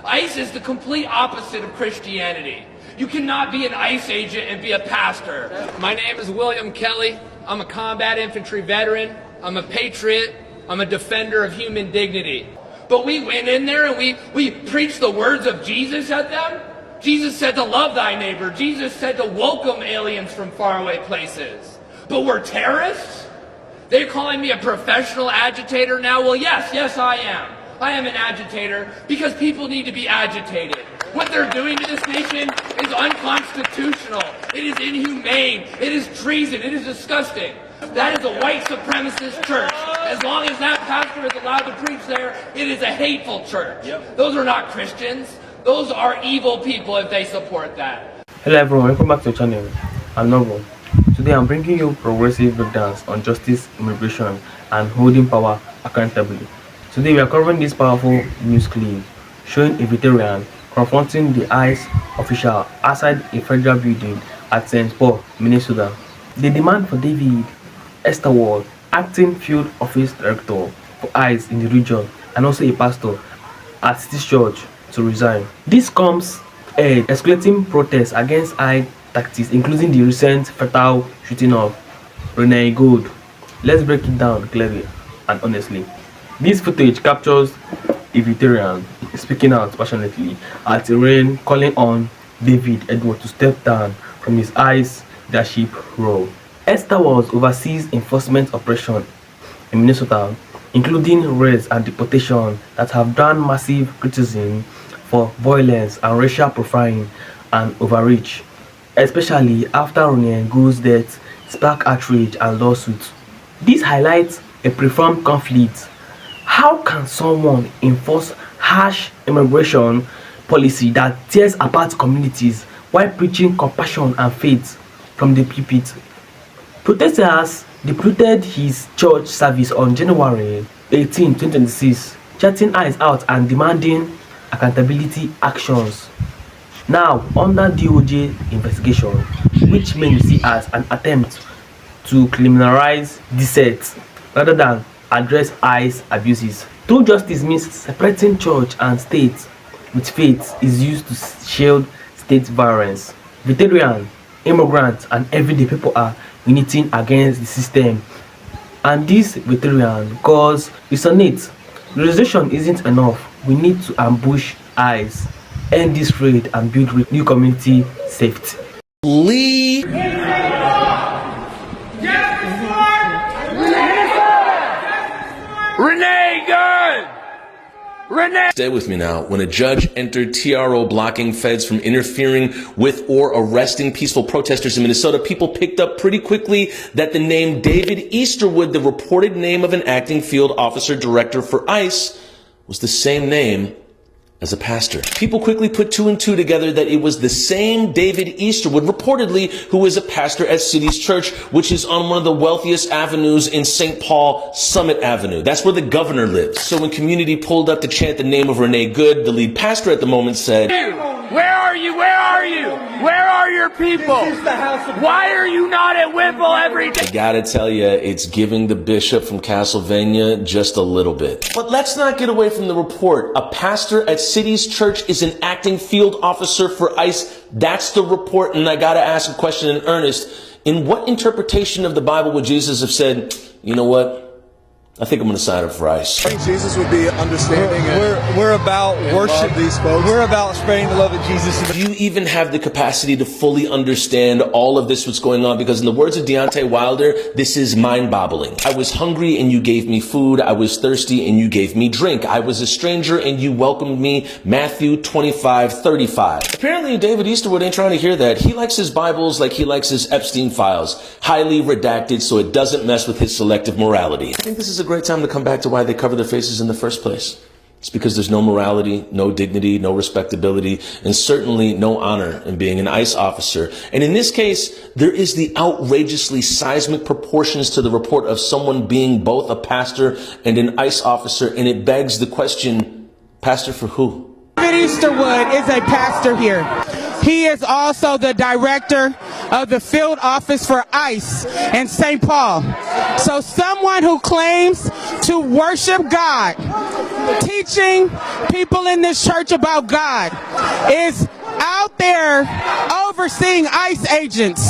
ICE is the complete opposite of Christianity. You cannot be an ICE agent and be a pastor. My name is William Kelly. I'm a combat infantry veteran. I'm a patriot. I'm a defender of human dignity. But we went in there and we preached the words of Jesus at them. Jesus said to love thy neighbor. Jesus said to welcome aliens from faraway places. But we're terrorists? They're calling me a professional agitator now? Well, yes, I am. I am an agitator because people need to be agitated. What they're doing to this nation is unconstitutional. It is inhumane. It is treason. It is disgusting. That is a white supremacist church. As long as that pastor is allowed to preach there, it is a hateful church. Those are not Christians. Those are evil people if they support that. Hello everyone, welcome back to the channel. I'm Noble. Today I'm bringing you progressive breakdowns on justice, immigration, and holding power accountably. Today we are covering this powerful news clip showing a veteran confronting the ICE official outside a federal building at St. Paul, Minnesota. The demand for David Easterwood, acting field office director for ICE in the region and also a pastor at City's Church, to resign. This comes a escalating protests against ICE tactics, including the recent fatal shooting of Renee Good. Let's break it down clearly and honestly. This footage captures a veteran speaking out passionately at a rally calling on David Easterwood to step down from his ICE leadership role. Easterwood oversees enforcement operations in Minnesota, including raids and deportations that have drawn massive criticism for violence and racial profiling and overreach, especially after Renee Good's death sparked outrage and lawsuits. This highlights a profound conflict. How can someone enforce harsh immigration policy that tears apart communities while preaching compassion and faith from the pulpit? Protesters depleted his church service on January 18, 2026, shutting ICE out and demanding accountability actions. Now under DOJ investigation, which many see as an attempt to criminalize dissent rather than address ICE abuses. True justice means separating church and state with faith is used to shield state violence. Veterans, immigrants, and everyday people are uniting against the system, and this veteran cause resonates. Realization isn't enough. We need to ambush ICE, end this raid, and build new community safety. Lee. Renee Good! Renee! Stay with me now. When a judge entered TRO blocking feds from interfering with or arresting peaceful protesters in Minnesota, people picked up pretty quickly that the name David Easterwood, the reported name of an acting field officer director for ICE, was the same name as a pastor. People quickly put two and two together that it was the same David Easterwood, reportedly, who is a pastor at City's Church, which is on one of the wealthiest avenues in St. Paul, Summit Avenue. That's where the governor lives. So when community pulled up to chant the name of Renee Good, the lead pastor at the moment said, Where are you? Where are you? Where are your people? Why are you not at Whipple every day? I gotta tell you, it's giving the bishop from Castlevania just a little bit. But let's not get away from the report. A pastor at City's Church is an acting field officer for ICE. That's the report, and I gotta ask a question in earnest. In what interpretation of the Bible would Jesus have said, you know what? I think I'm going to sign up for ICE. I think Jesus would be understanding. We're about worship. These folks. We're about spreading the love of Jesus. Do you even have the capacity to fully understand all of this, what's going on? Because in the words of Deontay Wilder, this is mind-boggling. I was hungry and you gave me food. I was thirsty and you gave me drink. I was a stranger and you welcomed me. Matthew 25:35. Apparently, David Easterwood ain't trying to hear that. He likes his Bibles like he likes his Epstein files. Highly redacted so it doesn't mess with his selective morality. I think this is a great time to come back to why they cover their faces in the first place. It's because there's no morality, no dignity, no respectability, and certainly no honor in being an ICE officer. And in this case, there is the outrageously seismic proportions to the report of someone being both a pastor and an ICE officer, and it begs the question, pastor for who? David Easterwood is a pastor here. He is also the director of the field office for ICE in St. Paul. So someone who claims to worship God teaching people in this church about God is out there overseeing ICE agents.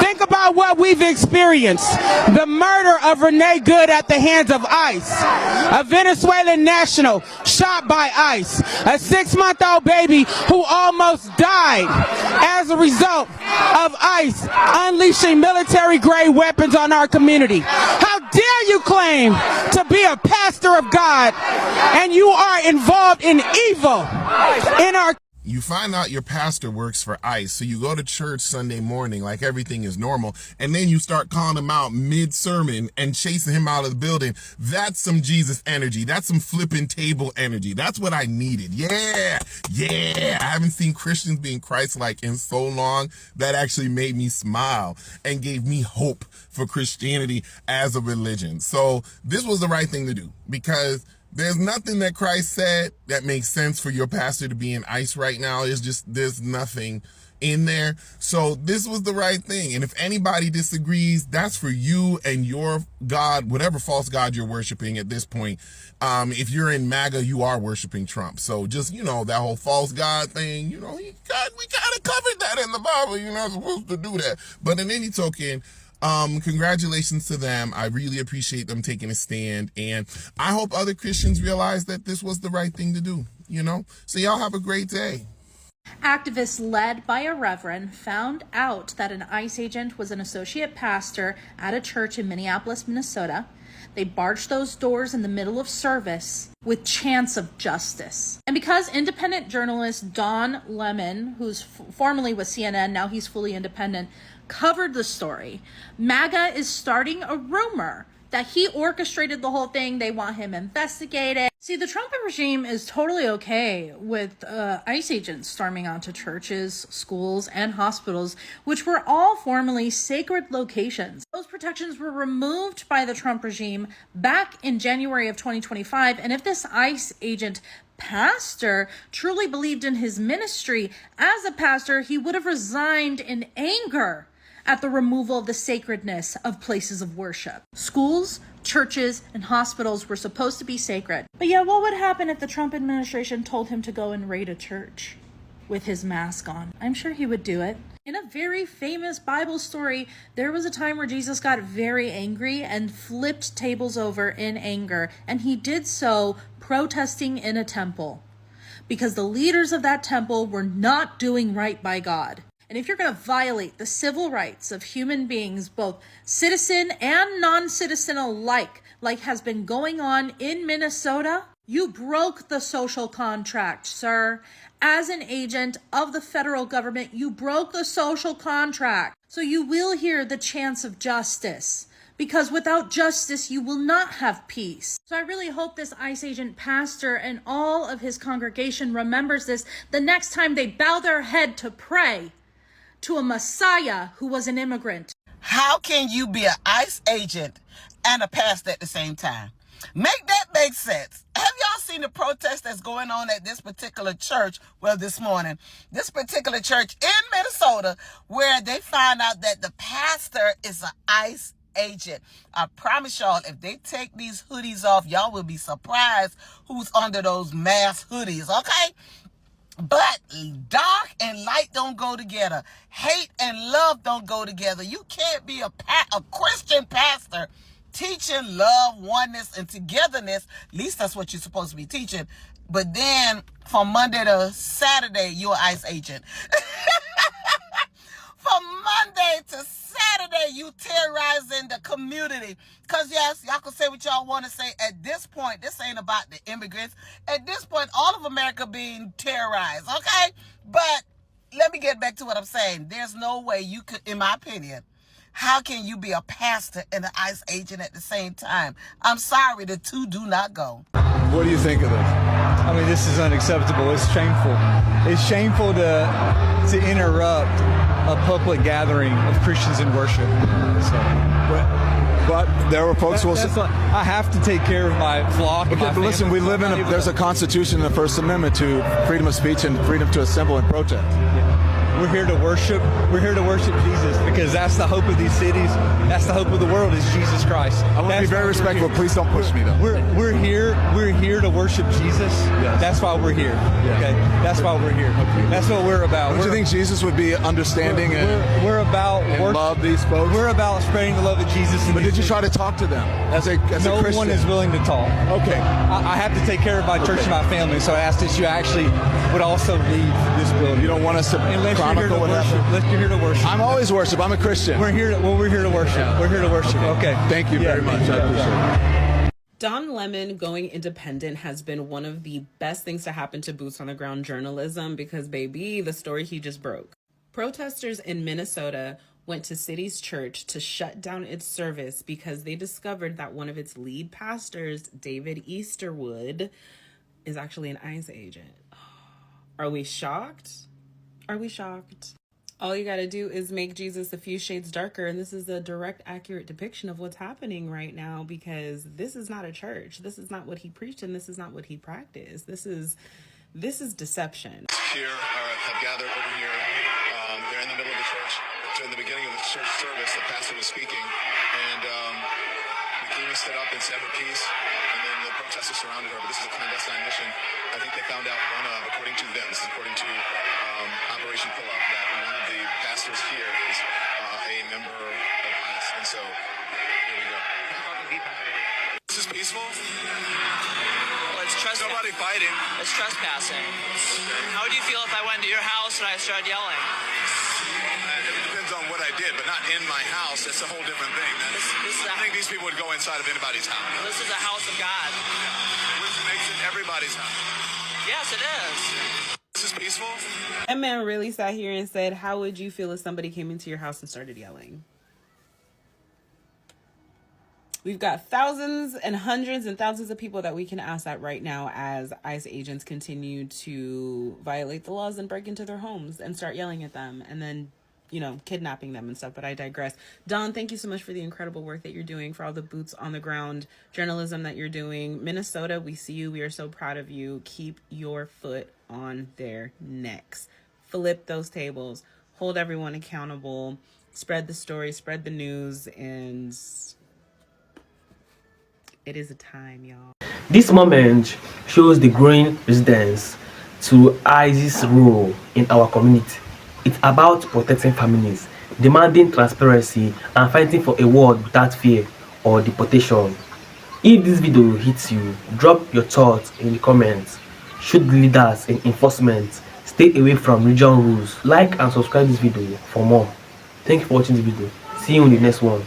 Think about what we've experienced. The murder of Renee Good at the hands of ICE. A Venezuelan national shot by ICE. A 6-month-old baby who almost died as a result of ICE unleashing military-grade weapons on our community. How dare you claim to be a pastor of God and you are involved in evil in our You find out your pastor works for ICE, so you go to church Sunday morning like everything is normal, and then you start calling him out mid-sermon and chasing him out of the building. That's some Jesus energy. That's some flipping table energy. That's what I needed. Yeah. I haven't seen Christians being Christ-like in so long. That actually made me smile and gave me hope for Christianity as a religion. So this was the right thing to do, because there's nothing that Christ said that makes sense for your pastor to be in ICE right now. There's nothing in there. So this was the right thing. And if anybody disagrees, that's for you and your God, whatever false God you're worshiping at this point. If you're in MAGA, you are worshiping Trump. So just, that whole false God thing, we kind of covered that in the Bible. You're not supposed to do that. But in any token, congratulations to them. I really appreciate them taking a stand, and I hope other Christians realize that this was the right thing to do, So y'all have a great day. Activists led by a reverend found out that an ICE agent was an associate pastor at a church in Minneapolis, Minnesota. They barged those doors in the middle of service with chance of justice. And because independent journalist Don Lemon, who's formerly with CNN, now he's fully independent, covered the story, MAGA is starting a rumor that he orchestrated the whole thing. They want him investigated. See, the Trump regime is totally okay with ICE agents storming onto churches, schools, and hospitals, which were all formerly sacred locations. Those protections were removed by the Trump regime back in January of 2025. And if this ICE agent pastor truly believed in his ministry as a pastor, he would have resigned in anger at the removal of the sacredness of places of worship. Schools, churches, and hospitals were supposed to be sacred. But yeah, what would happen if the Trump administration told him to go and raid a church with his mask on? I'm sure he would do it. In a very famous Bible story, there was a time where Jesus got very angry and flipped tables over in anger, and he did so protesting in a temple because the leaders of that temple were not doing right by God. And if you're going to violate the civil rights of human beings, both citizen and non-citizen alike, like has been going on in Minnesota, you broke the social contract, sir. As an agent of the federal government, you broke the social contract. So you will hear the chance of justice, because without justice, you will not have peace. So I really hope this ICE agent pastor and all of his congregation remembers this the next time they bow their head to pray to a Messiah who was an immigrant. How can you be an ICE agent and a pastor at the same time? Make that make sense. Have y'all seen the protest that's going on at this particular church? Well, this morning, this particular church in Minnesota, where they found out that the pastor is an ICE agent. I promise y'all, if they take these hoodies off, y'all will be surprised who's under those mask hoodies, okay? But dark and light don't go together. Hate and love don't go together. You can't be a Christian pastor teaching love, oneness, and togetherness. At least that's what you're supposed to be teaching. But then from Monday to Saturday, you're an ICE agent. From Monday to Saturday, you terrorizing the community. Because yes, y'all can say what y'all want to say. At this point, this ain't about the immigrants. At this point, all of America being terrorized, okay? But let me get back to what I'm saying. There's no way you could, in my opinion, how can you be a pastor and an ICE agent at the same time? I'm sorry, the two do not go. What do you think of this? I mean, this is unacceptable. It's shameful. It's shameful to interrupt a public gathering of Christians in worship. But there were folks who will say, I have to take care of my flock. okay, but listen, we live in there's a constitution in the First Amendment to freedom of speech and freedom to assemble and protest. Yeah. We're here to worship. We're here to worship Jesus because that's the hope of these cities. That's the hope of the world is Jesus Christ. I want to be very respectful. Please don't push me, though. We're here to worship Jesus. Yes. That's why we're here. Okay, that's why we're here. Okay. That's what we're about. Don't you think Jesus would be understanding we're about and love these folks? We're about spreading the love of Jesus. But did you try to talk to them as a Christian? No one is willing to talk. Okay. I have to take care of my church and my family, so I asked that you actually would also leave this building. You don't want us to chronicle what happened? Unless you're here to worship. I'm always worship. I'm a Christian. We're here to worship. Yeah. We're here to worship. Okay. Thank you very much. I appreciate it. Don Lemon going independent has been one of the best things to happen to boots on the ground journalism because, baby, the story he just broke. Protesters in Minnesota went to City's church to shut down its service because they discovered that one of its lead pastors, David Easterwood, is actually an ICE agent. Are we shocked? Are we shocked? All you gotta do is make Jesus a few shades darker, and this is a direct, accurate depiction of what's happening right now because this is not a church. This is not what he preached, and this is not what he practiced. This is deception. Here have gathered over here. They're in the middle of the church. During the beginning of the church service, the pastor was speaking, and the king stood up and said her piece, and then the protesters surrounded her. But this is a clandestine mission. I think they found out according to them, this is according to Operation Pull-Up, that one of the pastors here is a member of ICE. And so, here we go. This is peaceful? Well, it's nobody fighting. It's trespassing. How would you feel if I went to your house and I started yelling? It depends on what I did, but not in my house. That's a whole different thing. I think these people would go inside of anybody's house. This is a house of God. Which makes it everybody's house. Yes, it is. This is peaceful? That man really sat here and said, how would you feel if somebody came into your house and started yelling? We've got thousands and hundreds and thousands of people that we can ask that right now as ICE agents continue to violate the laws and break into their homes and start yelling at them and then, kidnapping them and stuff. But I digress. Don, thank you so much for the incredible work that you're doing, for all the boots on the ground journalism that you're doing. Minnesota, we see you. We are so proud of you. Keep your foot on their necks. Flip those tables. Hold everyone accountable. Spread the story. Spread the news. And it is a time, y'all. This moment shows the growing resistance to ICE's role in our community. It's about protecting families, demanding transparency, and fighting for a world without fear or deportation. If this video hits you, drop your thoughts in the comments. Should leaders in enforcement stay away from regional rules? Like and subscribe this video for more. Thank you for watching this video. See you in the next one.